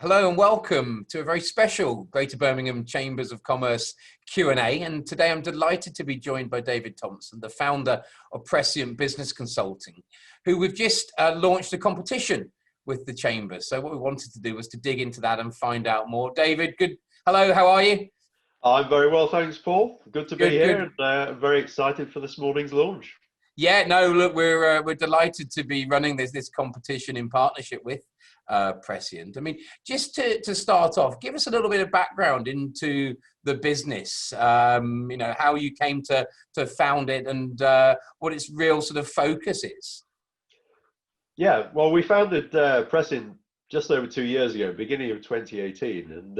Hello and welcome to a very special Greater Birmingham Chambers of Commerce Q&A. And today I'm delighted to be joined by David Thomson, the founder of Prescient Business Consulting, who we've just launched a competition with the Chambers. So what we wanted to do was to dig into that and find out more. David, good. Hello, how are you? I'm very well, thanks, Paul. Good to be here, Good. and very excited for this morning's launch. Yeah, no, look, we're delighted to be running this competition in partnership with Prescient. I mean, just to start off, give us a little bit of background into the business. How you came to found it and what its real sort of focus is. Yeah, well, we founded Prescient just over 2 years ago, beginning of 2018, and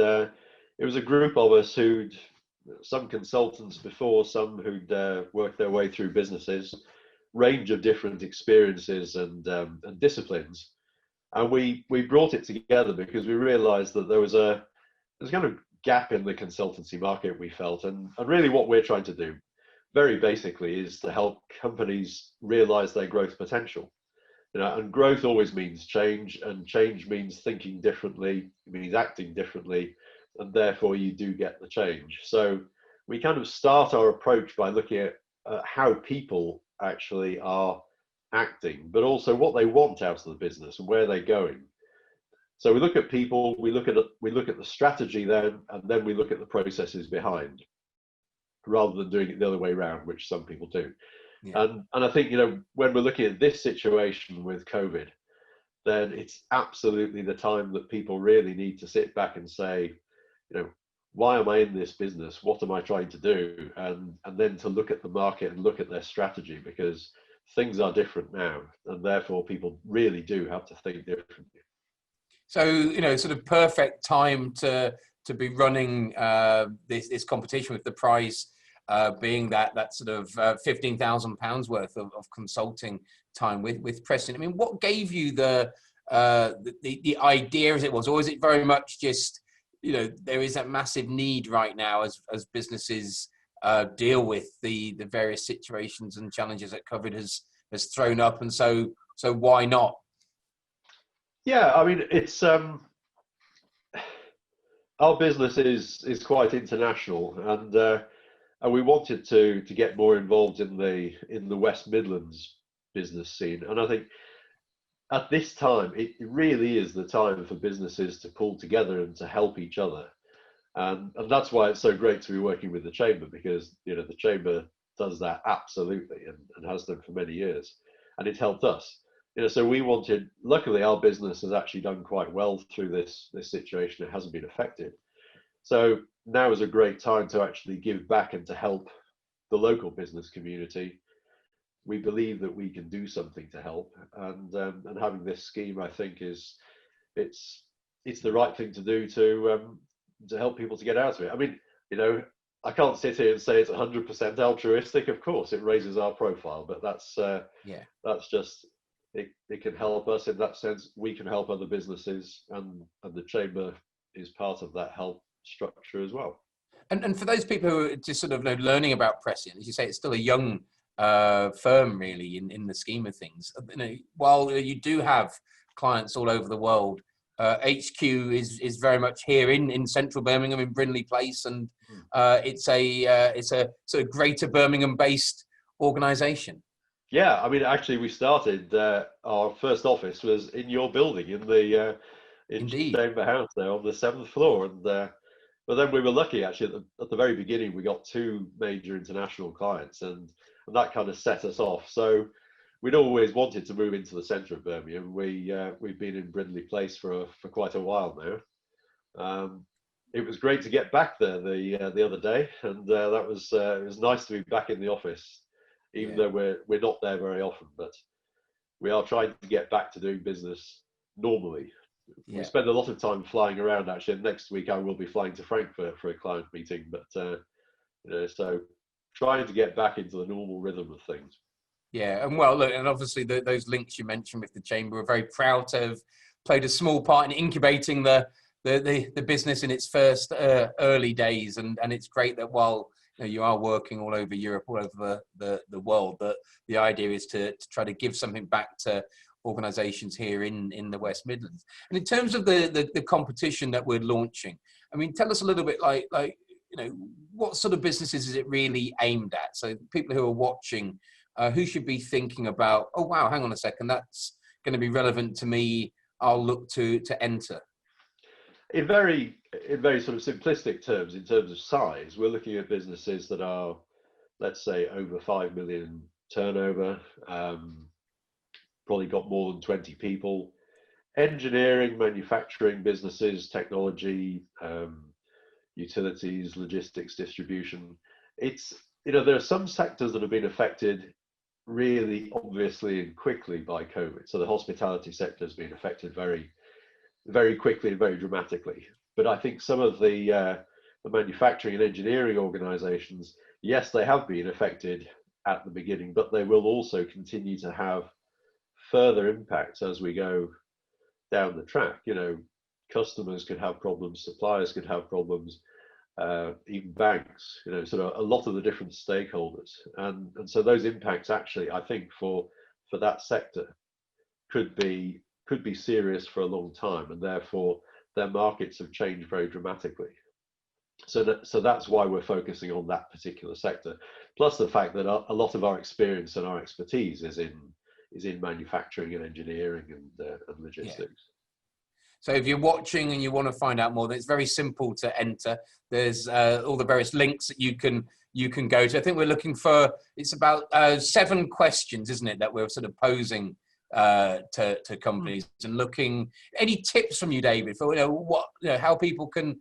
it was a group of us some consultants before, some who'd worked their way through businesses, range of different experiences and disciplines. And we brought it together because we realized that there's kind of gap in the consultancy market, we felt. And really what we're trying to do, very basically, is to help companies realize their growth potential. And growth always means change, and change means thinking differently, it means acting differently, and therefore you do get the change. So we kind of start our approach by looking at how people actually are acting, but also what they want out of the business and where they're going. So we look at people, we look at the strategy then, and then we look at the processes behind, rather than doing it the other way around, which some people do. Yeah. And I think, when we're looking at this situation with COVID, then it's absolutely the time that people really need to sit back and say, why am I in this business? What am I trying to do? And then to look at the market and look at their strategy, because things are different now, and therefore people really do have to think differently. So, sort of perfect time to be running this competition, with the prize being that sort of £15,000 worth of consulting time with Prescient. I mean, what gave you the idea as it was, or is it very much just, there is that massive need right now as businesses deal with the various situations and challenges that COVID has thrown up, and so why not? Yeah, I mean, it's our business is quite international, and we wanted to get more involved in the West Midlands business scene. And I think at this time, it really is the time for businesses to pull together and to help each other. And that's why it's so great to be working with the Chamber, because the Chamber does that absolutely, and has done for many years, and it's helped us. So we wanted, luckily our business has actually done quite well through this situation. It hasn't been affected. So now is a great time to actually give back and to help the local business community. We believe that we can do something to help, and having this scheme, I think, it's the right thing to do to help people to get out of it. I mean, I can't sit here and say it's 100% altruistic. Of course, it raises our profile, but that's just it can help us in that sense. We can help other businesses, and the Chamber is part of that help structure as well. And for those people who are just sort of learning about Prescient, as you say, it's still a young firm really in the scheme of things. While you do have clients all over the world, HQ is very much here in central Birmingham, in Brindley Place, and it's a sort of Greater Birmingham based organisation. Yeah, I mean, actually, we started our first office was in your building, in Chamber House there on the 7th floor, and but then we were lucky actually at the very beginning. We got 2 major international clients, and that kind of set us off. So we'd always wanted to move into the centre of Birmingham. We've been in Brindley Place for quite a while now. It was great to get back there the other day, and it was nice to be back in the office, even though we're not there very often. But we are trying to get back to doing business normally. We spend a lot of time flying around. Actually, next week I will be flying to Frankfurt for a client meeting. But so trying to get back into the normal rhythm of things. Yeah, and well, look, and obviously those links you mentioned with the Chamber, we're very proud to have played a small part in incubating the business in its first early days, and it's great that while you are working all over Europe, all over the world, that the idea is to try to give something back to organizations here in the West Midlands. And in terms of the competition that we're launching, I mean, tell us a little bit like, what sort of businesses is it really aimed at? So people who are watching, who should be thinking about, oh, wow, hang on a second, that's going to be relevant to me. I'll look to enter. In very sort of simplistic terms, in terms of size, we're looking at businesses that are, let's say, over 5 million turnover, probably got more than 20 people, engineering, manufacturing businesses, technology, utilities, logistics, distribution. It's, there are some sectors that have been affected really obviously and quickly by COVID. So the hospitality sector has been affected very, very quickly and very dramatically. But I think some of the manufacturing and engineering organizations, yes, they have been affected at the beginning, but they will also continue to have further impacts as we go down the track. Customers could have problems, suppliers could have problems, even banks, sort of a lot of the different stakeholders. And so those impacts actually, I think for that sector could be serious for a long time, and therefore their markets have changed very dramatically. So that's why we're focusing on that particular sector. Plus the fact that a lot of our experience and our expertise is in manufacturing and engineering and logistics. Yeah. So if you're watching and you want to find out more, then it's very simple to enter. There's all the various links that you can go to. I think we're looking for, it's about 7 questions, isn't it, that we're sort of posing to companies and looking. Any tips from you, David, for how people can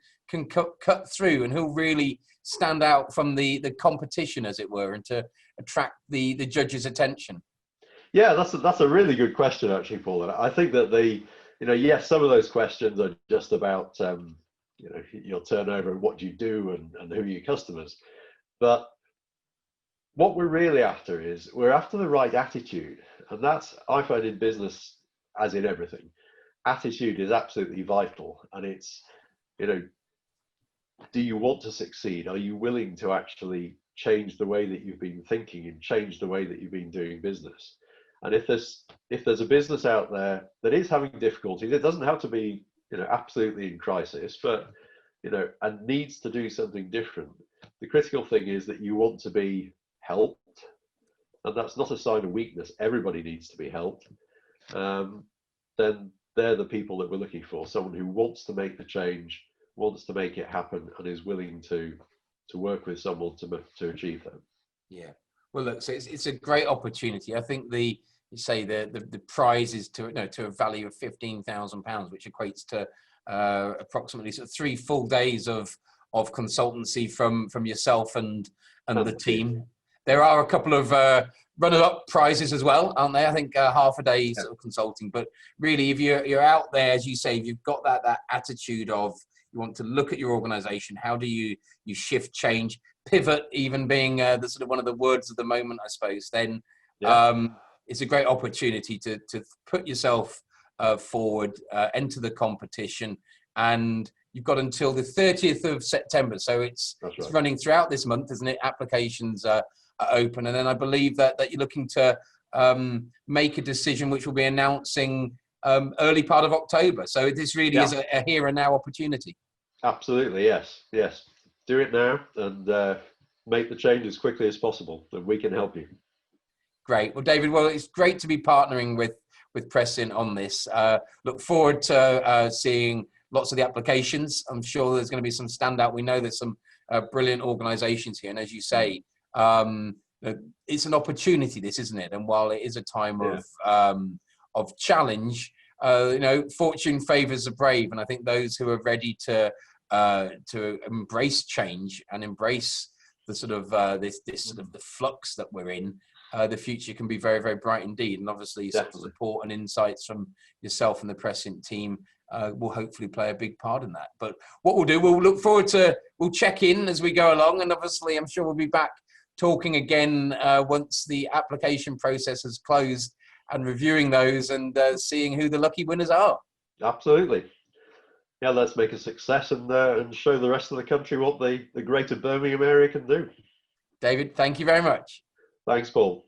cut through and who'll really stand out from the competition, as it were, and to attract the judges' attention? Yeah, that's a really good question, actually, Paul. And I think that yes, some of those questions are just about your turnover and what you do and who are your customers. But what we're really after is we're after the right attitude. And that's, I find, in business, as in everything, attitude is absolutely vital. And it's, do you want to succeed? Are you willing to actually change the way that you've been thinking and change the way that you've been doing business? And if there's a business out there that is having difficulties, it doesn't have to be, absolutely in crisis, but, and needs to do something different. The critical thing is that you want to be helped. And that's not a sign of weakness. Everybody needs to be helped. Then they're the people that we're looking for. Someone who wants to make the change, wants to make it happen, and is willing to work with someone to achieve that. Yeah. Well, look, so it's a great opportunity. I think the prize is to a value of £15,000, which equates to approximately sort of 3 full days of consultancy from yourself and the team. There are a couple of runner-up prizes as well, aren't there? I think half a day sort of consulting. But really, if you're out there, as you say, if you've got that attitude of you want to look at your organization, how do you shift, change, pivot, even being the sort of one of the words of the moment, I suppose, then it's a great opportunity to put yourself forward, enter the competition, and you've got until the 30th of September. So it's running throughout this month, isn't it? Applications are open, and then I believe that you're looking to make a decision which will be announcing early part of October. So this really is a here and now opportunity. Absolutely, yes. Do it now and make the change as quickly as possible, and we can help you. Great. Well, David, it's great to be partnering with Prescient on this. Look forward to seeing lots of the applications. I'm sure there's going to be some standout. We know there's some brilliant organizations here. And as you say, it's an opportunity, this, isn't it? And while it is a time of challenge, fortune favors the brave. And I think those who are ready to embrace change and embrace the sort of this sort of the flux that we're in, the future can be very, very bright indeed. And obviously sort of support and insights from yourself and the Prescient team will hopefully play a big part in that. But what we'll do, we'll check in as we go along. And obviously I'm sure we'll be back talking again once the application process has closed and reviewing those and seeing who the lucky winners are. Absolutely. Yeah, let's make a success and show the rest of the country what the greater Birmingham area can do. David, thank you very much. Thanks, Paul.